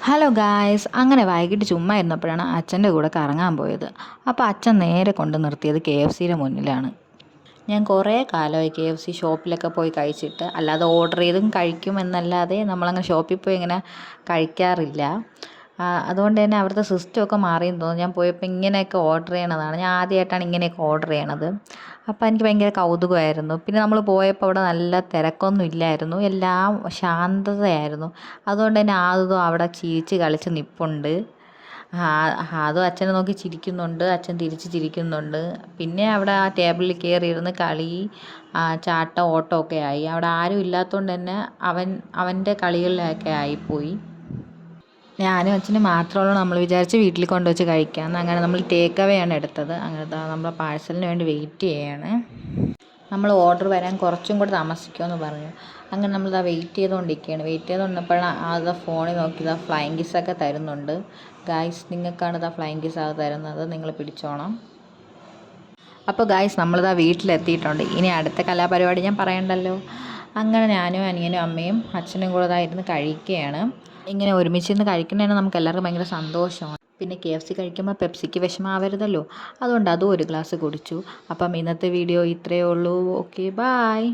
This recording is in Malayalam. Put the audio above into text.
ഹലോ ഗായ്സ്, അങ്ങനെ വൈകിട്ട് ചുമ്മാ ഇരുന്നപ്പോഴാണ് അച്ഛൻ്റെ കൂടെ കറങ്ങാൻ പോയത്. അപ്പോൾ അച്ഛൻ നേരെ കൊണ്ട് നിർത്തിയത് KFCയുടെ മുന്നിലാണ്. ഞാൻ കുറേ കാലമായി KFC ഷോപ്പിലൊക്കെ പോയി കഴിച്ചിട്ട്. അല്ലാതെ ഓർഡർ ചെയ്തും കഴിക്കുമെന്നല്ലാതെ നമ്മളങ്ങനെ ഷോപ്പിൽ പോയി ഇങ്ങനെ കഴിക്കാറില്ല. അതുകൊണ്ട് തന്നെ അവിടുത്തെ സിസ്റ്റമൊക്കെ മാറിയെന്ന് തോന്നുന്നു. ഞാൻ പോയപ്പോൾ ഇങ്ങനെയൊക്കെ ഓർഡർ ചെയ്യണതാണ്, ഞാൻ ആദ്യമായിട്ടാണ് ഇങ്ങനെയൊക്കെ ഓർഡർ ചെയ്യണത്. അപ്പോൾ എനിക്ക് ഭയങ്കര കൗതുകമായിരുന്നു. പിന്നെ നമ്മൾ പോയപ്പോൾ അവിടെ നല്ല തിരക്കൊന്നും ഇല്ലായിരുന്നു, എല്ലാം ശാന്തതയായിരുന്നു. അതുകൊണ്ട് തന്നെ ആദ്യം അവിടെ ചിരിച്ച് കളിച്ച് നിൽപ്പുണ്ട്. അതും അച്ഛനെ നോക്കി ചിരിക്കുന്നുണ്ട്, അച്ഛൻ തിരിച്ച് ചിരിക്കുന്നുണ്ട്. പിന്നെ അവിടെ ആ ടേബിളിൽ കയറിയിരുന്ന് കളി, ചാട്ടം, ഓട്ടമൊക്കെ ആയി. അവിടെ ആരും ഇല്ലാത്തതുകൊണ്ട് തന്നെ അവൻ്റെ കളികളിലൊക്കെ ആയിപ്പോയി. ഞാനും അച്ഛനും മാത്രമുള്ളൂ. നമ്മൾ വിചാരിച്ച് വീട്ടിൽ കൊണ്ടുവച്ച് കഴിക്കാമെന്ന്. അങ്ങനെ നമ്മൾ ടേക്ക് അവേ ആണ് എടുത്തത്. അങ്ങനെ നമ്മൾ പാഴ്സലിന് വേണ്ടി വെയിറ്റ് ചെയ്യാണ്. നമ്മൾ ഓർഡർ വരാൻ കുറച്ചും കൂടെ താമസിക്കുമെന്ന് പറഞ്ഞു. അങ്ങനെ നമ്മളിതാ വെയിറ്റ് ചെയ്തുകൊണ്ടിരിക്കുകയാണ്. അത് ഫോണിൽ നോക്കി ഫ്ലൈയിങ് കിസ്സൊക്കെ തരുന്നുണ്ട്. ഗായ്സ്, നിങ്ങൾക്കാണ് ഫ്ലൈയിങ് കിസ് അത് തരുന്നത്, നിങ്ങൾ പിടിച്ചോണം. അപ്പോൾ ഗായ്സ്, നമ്മളിതാ വീട്ടിലെത്തിയിട്ടുണ്ട്. ഇനി അടുത്ത കലാപരിപാടി ഞാൻ പറയണ്ടല്ലോ. അങ്ങനെ ഞാനും അനിയനും അമ്മയും അച്ഛനും കൂടെ ഇരുന്ന് കഴിക്കുകയാണ്. ഇങ്ങനെ ഒരുമിച്ചിരുന്ന് കഴിക്കുന്നതിന് നമുക്ക് എല്ലാവർക്കും ഭയങ്കര സന്തോഷമാണ്. പിന്നെ KFC കഴിക്കുമ്പോൾ പെപ്സിക്ക് വിഷമാവരുതല്ലോ, അതുകൊണ്ട് അതും ഒരു ഗ്ലാസ് കുടിച്ചു. അപ്പം ഇന്നത്തെ വീഡിയോ ഇത്രയേ ഉള്ളൂ. Okay, bye.